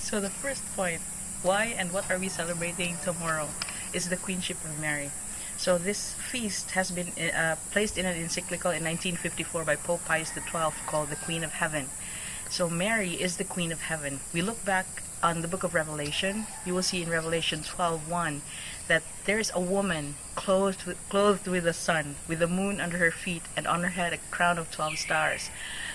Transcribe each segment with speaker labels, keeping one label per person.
Speaker 1: So the first point, why and what are we celebrating tomorrow, is the Queenship of Mary. So this feast has been placed in an encyclical in 1954 by Pope Pius XII called the Queen of Heaven. So Mary is the Queen of Heaven. We look back on the book of Revelation, you will see in Revelation 12:1 that there is a woman clothed with the sun, with the moon under her feet, and on her head a crown of 12 stars.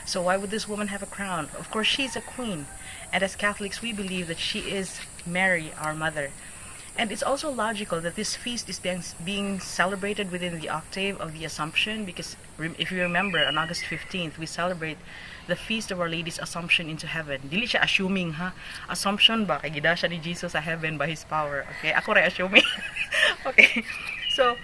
Speaker 1: So why would this woman have a crown? Of course, she's a queen. And as Catholics, we believe that she is Mary, our mother. And it's also logical that this feast is being celebrated within the octave of the Assumption, because if you remember, on August 15th, we celebrate the feast of Our Lady's Assumption into heaven. Dili siya assuming, ha? Assumption ba? Kay gida siya ni Jesus sa heaven by His power. Okay, ako rin assuming. Okay, so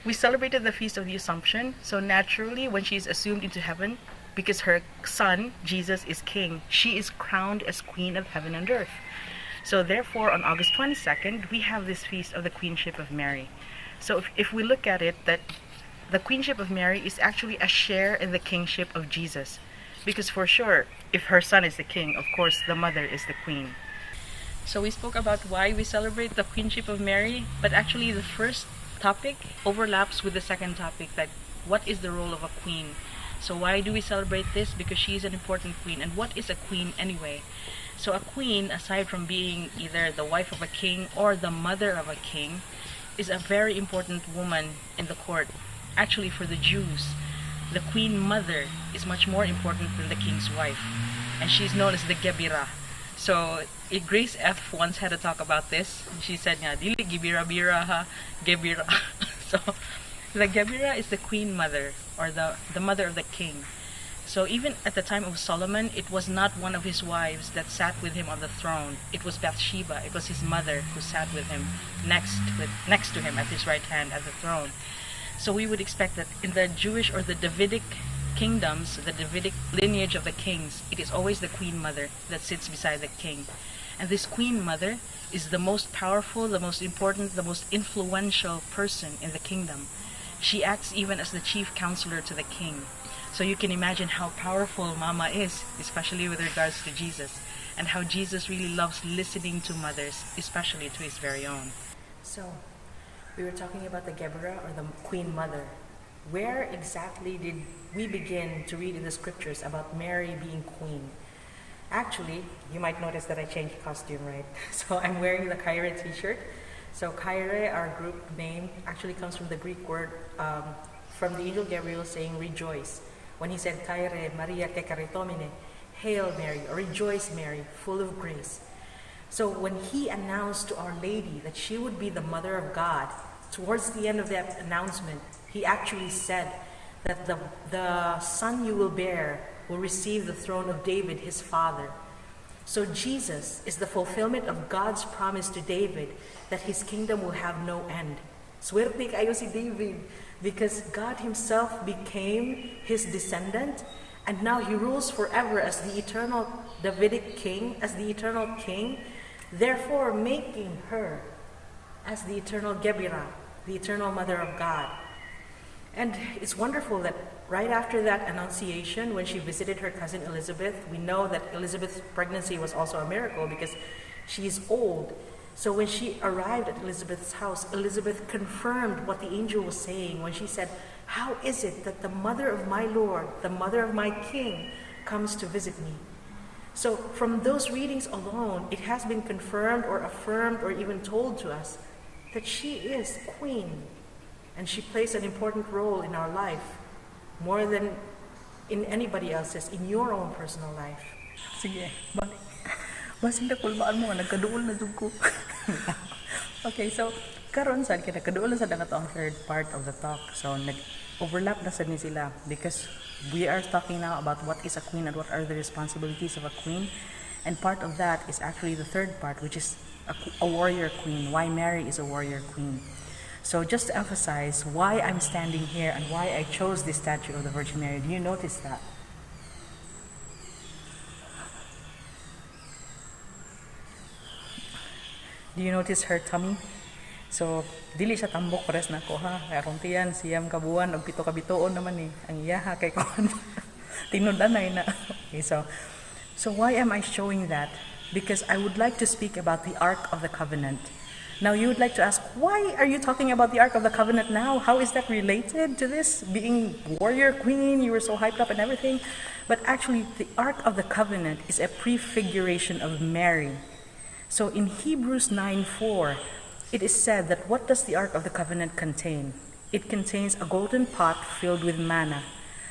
Speaker 1: we celebrated the feast of the Assumption. So naturally, when she is assumed into heaven, because her son, Jesus, is king, she is crowned as Queen of Heaven and Earth. So therefore, on August 22nd, we have this feast of the Queenship of Mary. So if we look at it, that the Queenship of Mary is actually a share in the kingship of Jesus. Because for sure, if her son is the king, of course, the mother is the queen. So we spoke about why we celebrate the Queenship of Mary, but actually the first topic overlaps with the second topic, that what is the role of a queen? So why do we celebrate this? Because she is an important queen. And what is a queen anyway? So a queen, aside from being either the wife of a king or the mother of a king, is a very important woman in the court. Actually, for the Jews, the queen mother is much more important than the king's wife. And she's known as the Gebira. So Grace F. once had a talk about this. She said, nga, dili Gebira-bira ha, Gebira. So the Gebira is the queen mother, or the mother of the king. So even at the time of Solomon, it was not one of his wives that sat with him on the throne. It was Bathsheba. It was his mother who sat with him next to him at his right hand at the throne. So we would expect that in the Jewish or the Davidic kingdoms, the Davidic lineage of the kings, it is always the queen mother that sits beside the king. And this queen mother is the most powerful, the most important, the most influential person in the kingdom. She acts even as the chief counselor to the king. So you can imagine how powerful Mama is, especially with regards to Jesus, and how Jesus really loves listening to mothers, especially to his very own. So, we were talking about the Gebra, or the Queen Mother. Where exactly did we begin to read in the scriptures about Mary being queen? Actually, you might notice that I changed costume, right? So I'm wearing the Kyrie t-shirt. So Kyrie, our group name, actually comes from the Greek word, from the angel Gabriel saying rejoice. When he said, Kyrie, Maria ke karitomene, Hail Mary, or Rejoice Mary, full of grace. So when he announced to Our Lady that she would be the Mother of God, towards the end of that announcement, he actually said that the son you will bear will receive the throne of David, his father. So Jesus is the fulfillment of God's promise to David that his kingdom will have no end. Swerte kayo si David, because God himself became his descendant, and now he rules forever as the eternal Davidic king, as the eternal king, therefore making her as the eternal Gebira, the eternal mother of God. And it's wonderful that right after that annunciation, when she visited her cousin Elizabeth, we know that Elizabeth's pregnancy was also a miracle because she is old. So when she arrived at Elizabeth's house, Elizabeth confirmed what the angel was saying when she said, how is it that the mother of my Lord, the mother of my King, comes to visit me? So from those readings alone, it has been confirmed or affirmed or even told to us that she is queen. And she plays an important role in our life, more than in anybody else's, in your own personal life.
Speaker 2: Sige, balik. Basing na kulbaan mo, nagkaduol na dug ko. Okay, so karon sad kay nagkaduol na sad ang atong third part of the talk. So nag-overlap na sad ni sila because we are talking now about what is a queen and what are the responsibilities of a queen. And part of that is actually the third part, which is a warrior queen, why Mary is a warrior queen. So just to emphasize why I'm standing here and why I chose this statue of the Virgin Mary, do you notice that? Do you notice her tummy? So, dili siya tambok pares na ko ha. Kaya kung tiyan, siyam kabuan, o pito kabitoon naman eh. Ang iya ha, kay kuhan. Tinudanay na. Okay, so why am I showing that? because I would like to speak about the Ark of the Covenant. Now, you would like to ask, why are you talking about the Ark of the Covenant now? How is that related to this? Being warrior queen, you were so hyped up and everything. But actually, the Ark of the Covenant is a prefiguration of Mary. So in Hebrews 9:4, it is said that what does the Ark of the Covenant contain? It contains a golden pot filled with manna.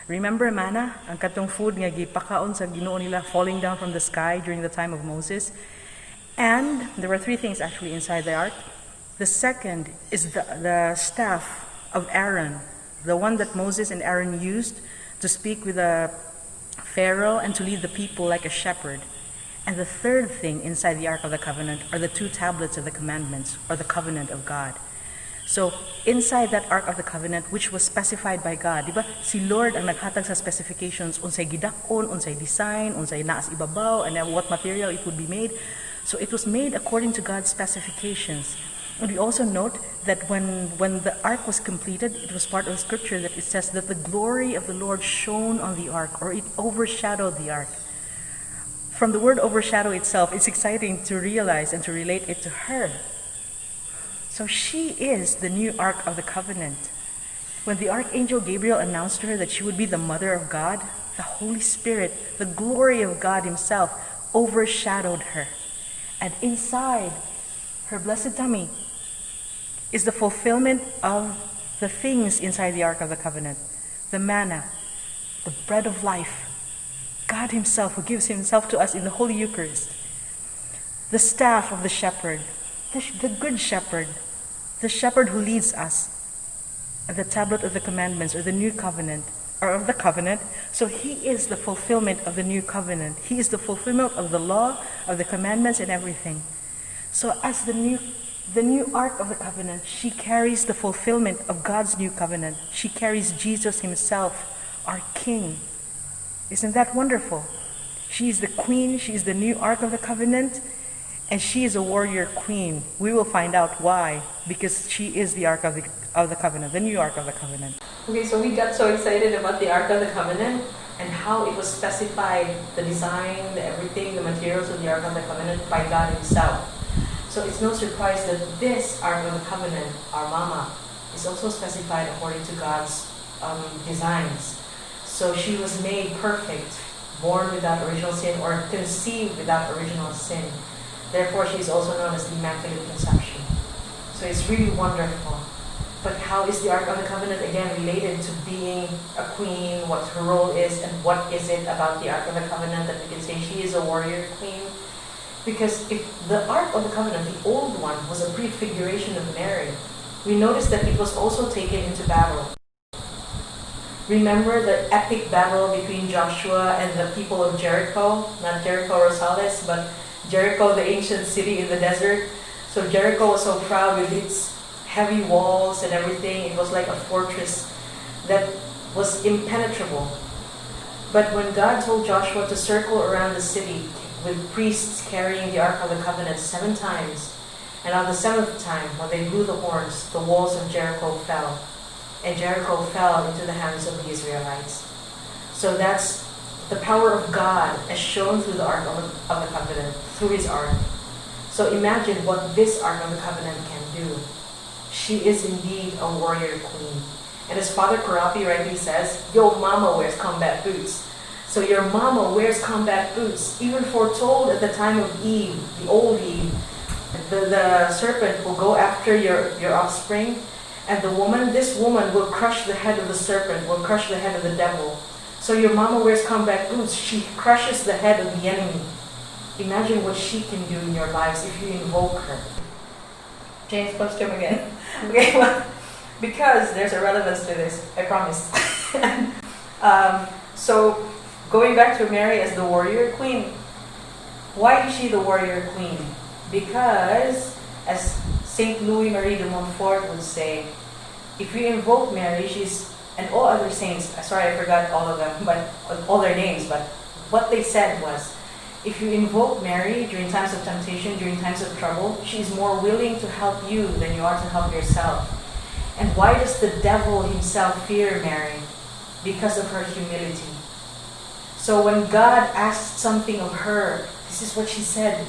Speaker 2: Remember manna? Ang katong food nga gipakaon sa Ginoo nila falling down from the sky during the time of Moses. And there were three things actually inside the ark. The second is the staff of Aaron, the one that Moses and Aaron used to speak with the Pharaoh and to lead the people like a shepherd. And the third thing inside the Ark of the Covenant are the two tablets of the commandments, or the covenant of God. So, inside that Ark of the Covenant, which was specified by God, diba? Si Lord ang naghatag sa specifications, unsay gidakon, unsay design, unsay naas ibabaw, and what material it would be made. So it was made according to God's specifications. And we also note that when the ark was completed, it was part of scripture that it says that the glory of the Lord shone on the ark, or it overshadowed the ark. From the word overshadow itself, it's exciting to realize and to relate it to her. So she is the new Ark of the Covenant. When the Archangel Gabriel announced to her that she would be the mother of God, the Holy Spirit, the glory of God himself, overshadowed her. And inside her blessed tummy is the fulfillment of the things inside the Ark of the Covenant. The manna, the bread of life, God himself who gives himself to us in the Holy Eucharist. The staff of the shepherd, the good shepherd, the shepherd who leads us. And the tablet of the commandments, or the new covenant, or of the covenant. So he is the fulfillment of the new covenant. He is the fulfillment of the law, of the commandments, and everything. So as the new Ark of the Covenant, she carries the fulfillment of God's new covenant. She carries Jesus himself, our King. Isn't that wonderful? She is the queen, she is the new Ark of the Covenant, and she is a warrior queen. We will find out why, because she is the Ark of the Covenant, the new Ark of the Covenant. Okay, so we got so excited about the Ark of the Covenant and how it was specified, the design, the everything, the materials of the Ark of the Covenant by God himself. So it's no surprise that this Ark of the Covenant, our Mama, is also specified according to God's designs. So she was made perfect, born without original sin, or conceived without original sin. Therefore, she is also known as the Immaculate Conception. So it's really wonderful. But how is the Ark of the Covenant again related to being a queen, what her role is, and what is it about the Ark of the Covenant that we can say she is a warrior queen? Because if the Ark of the Covenant, the old one, was a prefiguration of Mary, we notice that it was also taken into battle. Remember the epic battle between Joshua and the people of Jericho? Not Jericho Rosales, but Jericho, the ancient city in the desert. So Jericho was so proud with its heavy walls and everything. It was like a fortress that was impenetrable. But when God told Joshua to circle around the city with priests carrying the Ark of the Covenant 7 times, and on the 7th time, when they blew the horns, the walls of Jericho fell. And Jericho fell into the hands of the Israelites. So that's the power of God as shown through the Ark of the Covenant, through his Ark. So imagine what this Ark of the Covenant can do. She is indeed a warrior queen. And as Father Karapi rightly says, your mama wears combat boots. So your mama wears combat boots. Even foretold at the time of Eve, the old Eve, the serpent will go after your offspring, and this woman will crush the head of the serpent, will crush the head of the devil. So your mama wears combat boots. She crushes the head of the enemy. Imagine what she can do in your lives if you invoke her. James question again. Okay, well, because there's a relevance to this, I promise. So, going back to Mary as the warrior queen, why is she the warrior queen? Because, as Saint Louis Marie de Montfort would say, if you invoke Mary, and all other saints, sorry I forgot all of them, but all their names, but what they said was, if you invoke Mary during times of temptation, during times of trouble, she is more willing to help you than you are to help yourself. And why does the devil himself fear Mary? Because of her humility. So when God asked something of her, he This is what she said.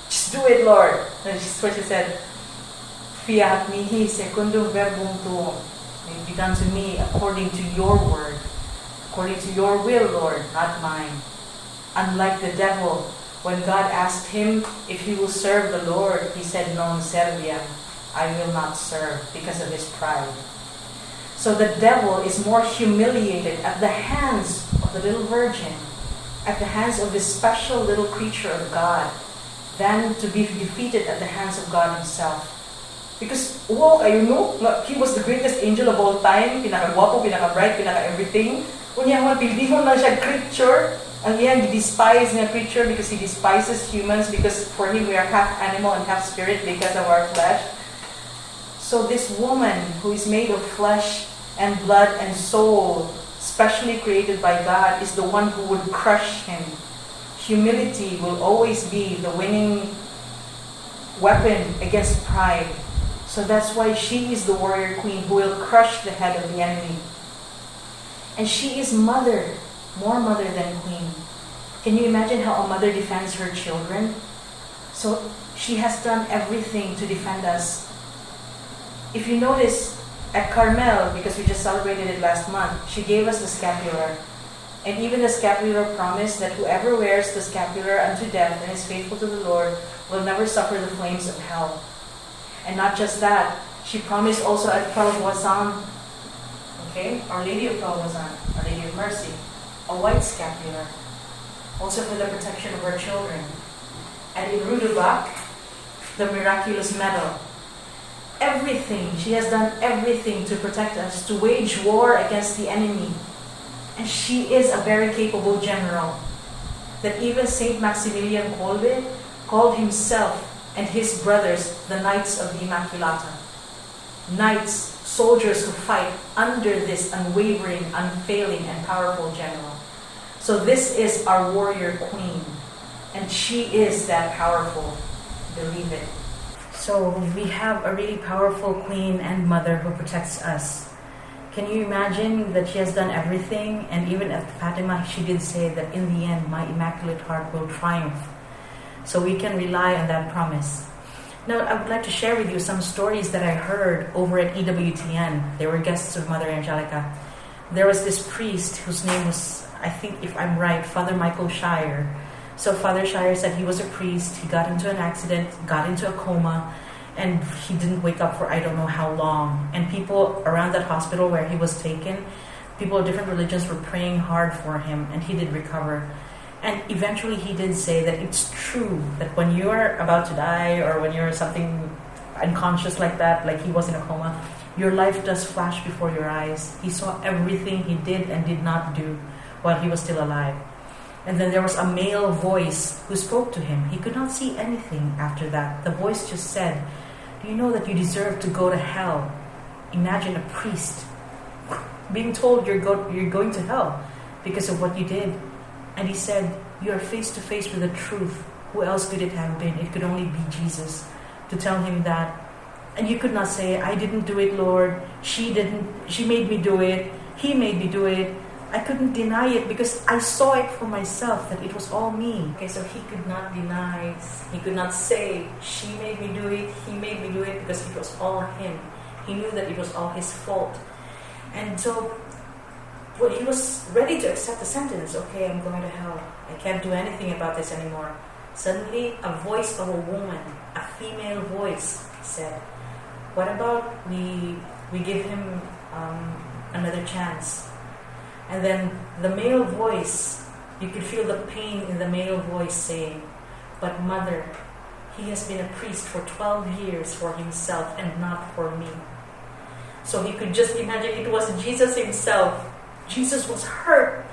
Speaker 2: Just do it, Lord. And this is what she said. Fiat mihi secundum verbum tuum. May it be done to me according to your word. According to your will, Lord, not mine. Unlike the devil, when God asked him if he will serve the Lord, he said, non serviam. I will not serve, because of his pride. So the devil is more humiliated at the hands of the little virgin, at the hands of this special little creature of God, than to be defeated at the hands of God himself. Because, wow, kayo no, he was the greatest angel of all time, pinaka-guwapo, pinaka-bright, pinaka-everything. Unya mo, pildihon lang siya creature. Ang iyang despise niya creature because he despises humans, because for him we are half animal and half spirit because of our flesh. So this woman who is made of flesh and blood and soul, specially created by God, is the one who would crush him. Humility will always be the winning weapon against pride. So that's why she is the warrior queen who will crush the head of the enemy. And she is mother, more mother than queen. Can you imagine how a mother defends her children? So she has done everything to defend us. If you notice, at Carmel, because we just celebrated it last month, she gave us the scapular. And even the scapular promised that whoever wears the scapular unto death and is faithful to the Lord will never suffer the flames of hell. And not just that, she promised also at Palwazan, okay, Our Lady of Palwazan, Our Lady of Mercy, a white scapular, also for the protection of her children. And in Rudubac, the miraculous medal. Everything, she has done everything to protect us, to wage war against the enemy. And she is a very capable general. That even Saint Maximilian Kolbe called himself and his brothers the Knights of the Immaculata. Knights, soldiers who fight under this unwavering, unfailing, and powerful general. So this is our warrior queen. And she is that powerful. Believe it. So we have a really powerful queen and mother who protects us. Can you imagine that she has done everything? And even at Fatima, she did say that in the end, my Immaculate Heart will triumph. So we can rely on that promise. Now, I would like to share with you some stories that I heard over at EWTN. They were guests of Mother Angelica. There was this priest whose name was, I think if I'm right, Father Michael Shire. So Father Shire said he was a priest, he got into an accident, got into a coma, and he didn't wake up for I don't know how long. And people around that hospital where he was taken, people of different religions were praying hard for him, and he did recover. And eventually he did say that it's true that when you are about to die or when you're something unconscious like that, like he was in a coma, your life does flash before your eyes. He saw everything he did and did not do while he was still alive. And then there was a male voice who spoke to him. He could not see anything after that. The voice just said, "Do you know that you deserve to go to hell?" Imagine a priest being told you're going to hell because of what you did. And he said, "You are face to face with the truth. Who else could it have been? It could only be Jesus." To tell him that. And you could not say, "I didn't do it, Lord. She made me do it. He made me do it." I couldn't deny it because I saw it for myself that it was all me. Okay, so he could not deny, he could not say, "She made me do it, he made me do it," because it was all him. He knew that it was all his fault. And so when he was ready to accept the sentence, okay, I'm going to hell, I can't do anything about this anymore. Suddenly a voice of a woman, a female voice, said, "What about we give him another chance?" And then the male voice, you could feel the pain in the male voice saying, "But mother, he has been a priest for 12 years for himself and not for me." So he could just imagine it was Jesus himself. Jesus was hurt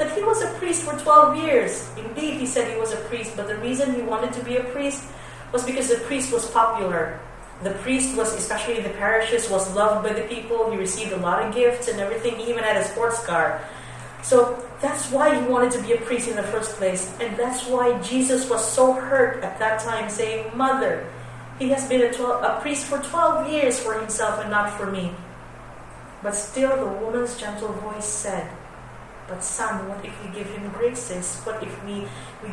Speaker 2: that he was a priest for 12 years. Indeed, he said he was a priest, but the reason he wanted to be a priest was because the priest was popular. The priest was, especially in the parishes, was loved by the people. He received a lot of gifts and everything. He even had a sports car. So that's why he wanted to be a priest in the first place. And that's why Jesus was so hurt at that time, saying, "Mother, he has been a priest for 12 years for himself and not for me." But still the woman's gentle voice said, But son, what if we give him graces? What if we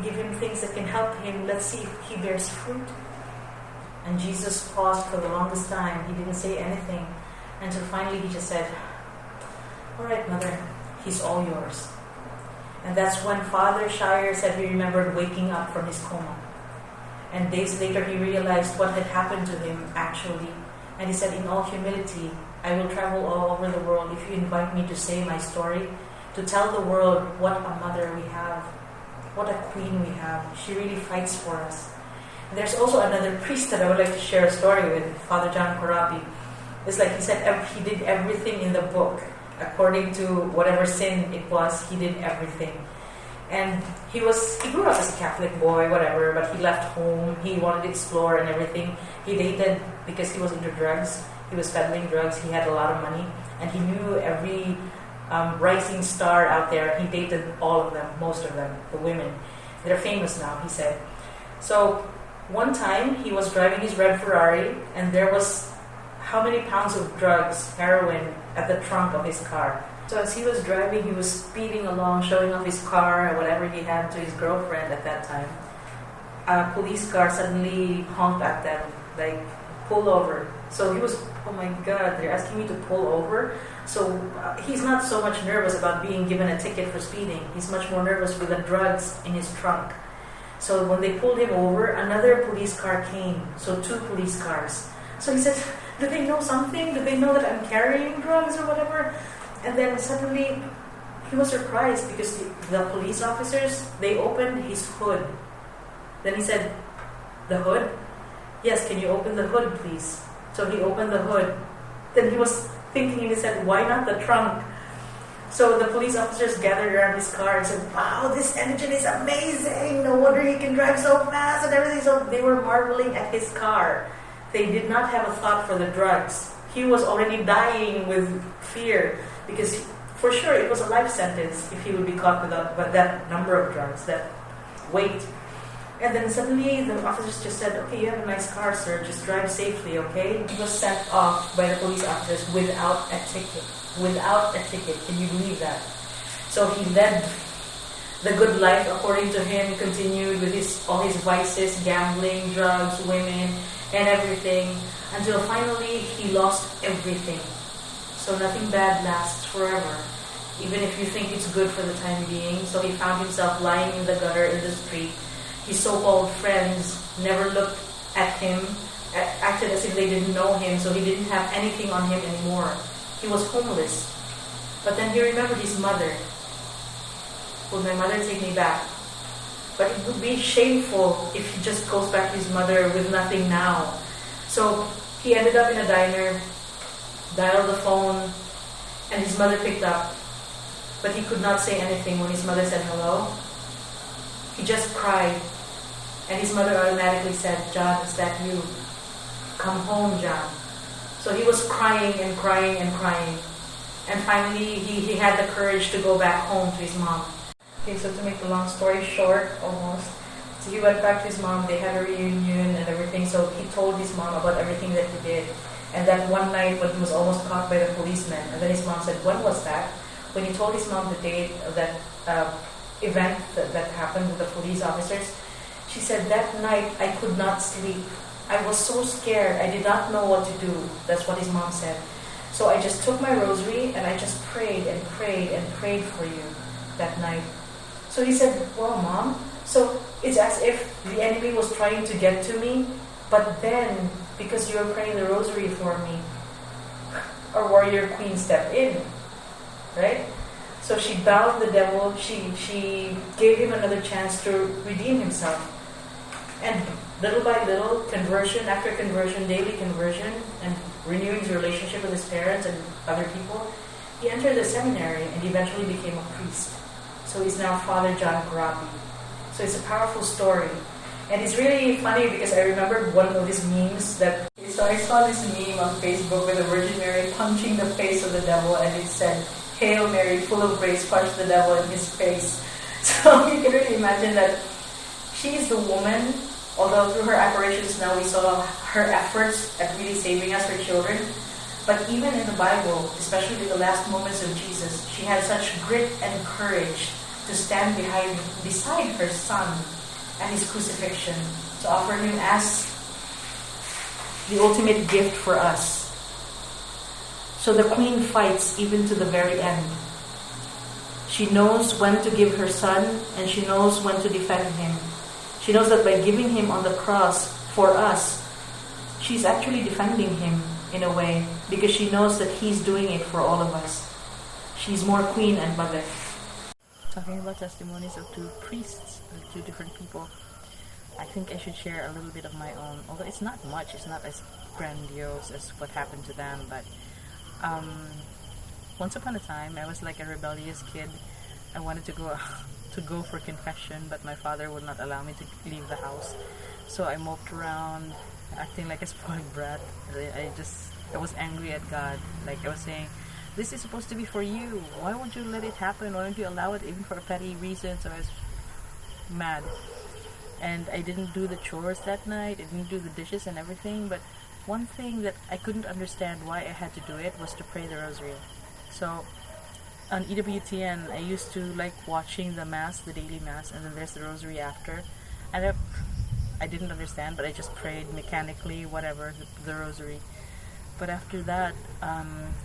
Speaker 2: give him things that can help him? Let's see if he bears fruit. And Jesus paused for the longest time. He didn't say anything until finally he just said, all right, mother, he's all yours. And that's when Father Shire said he remembered waking up from his coma. And days later he realized what had happened to him actually. And he said, in all humility, I will travel all over the world if you invite me to say my story, to tell the world what a mother we have, what a queen we have. She really fights for us. And there's also another priest that I would like to share a story with, Father John Corapi. It's like he said he did everything in the book. According to whatever sin it was, he did everything. And he grew up as a Catholic boy, whatever, but he left home. He wanted to explore and everything. He dated because he was into drugs. He was peddling drugs. He had a lot of money. And he knew every rising star out there. He dated all of them, most of them, the women. They're famous now, he said. So one time he was driving his red Ferrari and there was how many pounds of drugs, heroin, at the trunk of his car. So as he was driving, he was speeding along, showing off his car or whatever he had to his girlfriend at that time. A police car suddenly honked at them, like, pull over. So he was, oh my God, they're asking me to pull over? So he's not so much nervous about being given a ticket for speeding. He's much more nervous with the drugs in his trunk. So when they pulled him over, another police car came. So 2 police cars. So he said, do they know something? Do they know that I'm carrying drugs or whatever? And then suddenly he was surprised because the police officers, they opened his hood. Then he said, the hood? Yes, can you open the hood, please? So he opened the hood. Then he was thinking in his head, why not the trunk? So the police officers gathered around his car and said, wow, this engine is amazing. No wonder he can drive so fast and everything. So they were marveling at his car. They did not have a thought for the drugs. He was already dying with fear because for sure it was a life sentence if he would be caught with that number of drugs, that weight. And then suddenly the officers just said, okay, you have a nice car, sir, just drive safely, okay? He was sent off by the police officers without a ticket. Without a ticket, can you believe that? So he led the good life according to him, continued with all his vices, gambling, drugs, women, and everything, until finally he lost everything. So nothing bad lasts forever, even if you think it's good for the time being. So he found himself lying in the gutter in the street. His so-called friends never looked at him, acted as if they didn't know him, so he didn't have anything on him anymore. He was homeless. But then he remembered his mother. Would my mother take me back? But it would be shameful if he just goes back to his mother with nothing now. So he ended up in a diner, dialed the phone, and his mother picked up. But he could not say anything when his mother said hello. He just cried. And his mother automatically said, John, is that you? Come home, John. So he was crying and crying and crying. And finally, he had the courage to go back home to his mom. Okay, so to make the long story short, almost, so he went back to his mom, they had a reunion and everything, so he told his mom about everything that he did. And that one night when he was almost caught by the policemen, and then his mom said, when was that? When he told his mom the date of that event that happened with the police officers, she said, that night I could not sleep. I was so scared, I did not know what to do. That's what his mom said. So I just took my rosary and I just prayed and prayed and prayed for you that night. So he said, well, Mom, so it's as if the enemy was trying to get to me, but then, because you were praying the rosary for me, our warrior queen stepped in, right? So she bowed the devil, she gave him another chance to redeem himself. And little by little, conversion after conversion, daily conversion, and renewing his relationship with his parents and other people, he entered the seminary and eventually became a priest. So he's now Father John Corapi. So it's a powerful story. And it's really funny because I remembered one of these memes that, so I saw this meme on Facebook with the Virgin Mary punching the face of the devil, and it said, Hail Mary, full of grace, punch the devil in his face. So you can really imagine that she is the woman, although through her apparitions now we saw her efforts at really saving us, her children. But even in the Bible, especially the last moments of Jesus, she had such grit and courage to stand beside her son at his crucifixion, to offer him as the ultimate gift for us. So the queen fights even to the very end. She knows when to give her son, and she knows when to defend him. She knows that by giving him on the cross for us, she's actually defending him in a way, because she knows that he's doing it for all of us. She's more queen and mother. Talking about testimonies of two priests, of two different people, I think I should share a little bit of my own, although it's not much, it's not as grandiose as what happened to them, but once upon a time, I was like a rebellious kid. I wanted to go for confession, but my father would not allow me to leave the house. So I moped around, acting like a spoiled brat. I was angry at God. Like I was saying, this is supposed to be for you. Why won't you let it happen? Why don't you allow it even for a petty reason? So I was mad. And I didn't do the chores that night. I didn't do the dishes and everything. But one thing that I couldn't understand why I had to do it was to pray the rosary. So on EWTN, I used to like watching the mass, the daily mass, and then there's the rosary after. And I didn't understand, but I just prayed mechanically, whatever, the rosary. But after that,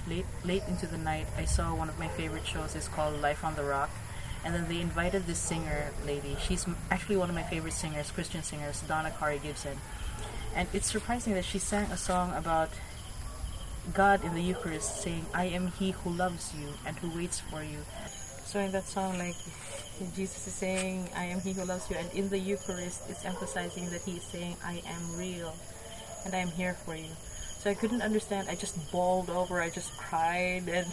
Speaker 2: late into the night, I saw one of my favorite shows. It's called Life on the Rock. And then they invited this singer lady. She's actually one of my favorite singers, Christian singers, Donna Kari Gibson. And it's surprising that she sang a song about God in the Eucharist, saying, I am he who loves you and who waits for you. So in that song, like, Jesus is saying, I am he who loves you, and in the Eucharist, it's emphasizing that he is saying, I am real, and I am here for you. So I couldn't understand. I just bawled over, I just cried, and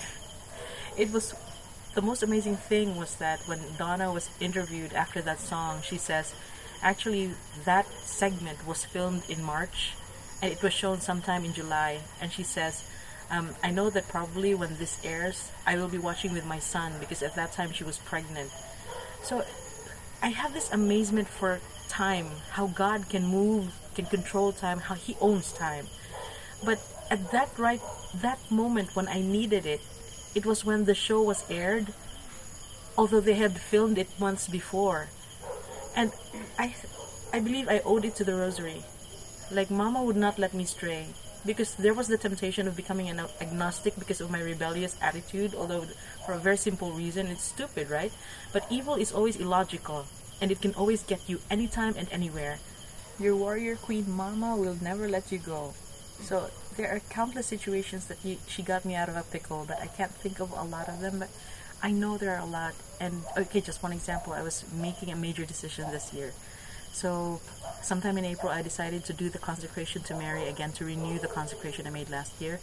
Speaker 2: it was, the most amazing thing was that when Donna was interviewed after that song, she says, actually, that segment was filmed in March, and it was shown sometime in July, and she says, I know that probably when this airs, I will be watching with my son, because at that time she was pregnant. So I have this amazement for time, how God can move, can control time, how he owns time. But at that moment when I needed it, it was when the show was aired, although they had filmed it months before. And I believe I owed it to the rosary. Like, Mama would not let me stray, because there was the temptation of becoming an agnostic because of my rebellious attitude, although for a very simple reason. It's stupid, right? But evil is always illogical, and it can always get you anytime and anywhere. Your warrior queen Mama will never let you go. So there are countless situations that she got me out of a pickle, but I can't think of a lot of them, but I know there are a lot. And okay, just one example, I was making a major decision this year. So sometime in April, I decided to do the consecration to Mary again, to renew the consecration I made last year.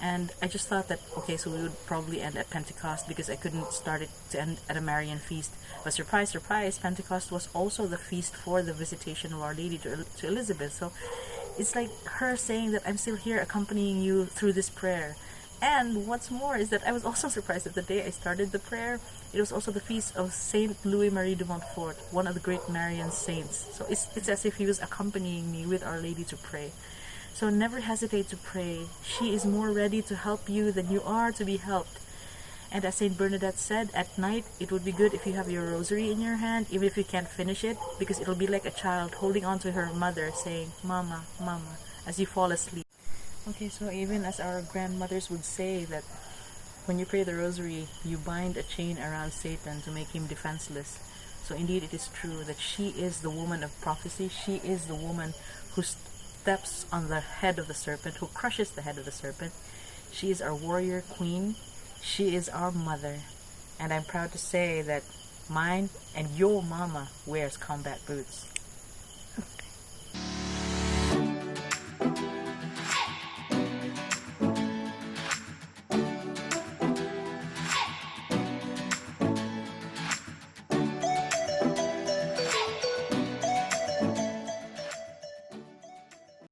Speaker 2: And I just thought that, okay, so we would probably end at Pentecost, because I couldn't start it to end at a Marian feast. But surprise, surprise, Pentecost was also the feast for the visitation of Our Lady to Elizabeth. So it's like her saying that I'm still here accompanying you through this prayer. And what's more is that I was also surprised that the day I started the prayer, it was also the feast of Saint Louis Marie de Montfort, one of the great Marian saints. So it's as if he was accompanying me with Our Lady to pray. So never hesitate to pray. She is more ready to help you than you are to be helped. And as Saint Bernadette said, at night, it would be good if you have your rosary in your hand, even if you can't finish it, because it'll be like a child holding on to her mother, saying, Mama, Mama, as you fall asleep. Okay, so even as our grandmothers would say that when you pray the rosary, you bind a chain around Satan to make him defenseless. So indeed it is true that she is the woman of prophecy. She is the woman who steps on the head of the serpent, who crushes the head of the serpent. She is our warrior queen. She is our mother. And I'm proud to say that mine and your mama wears combat boots.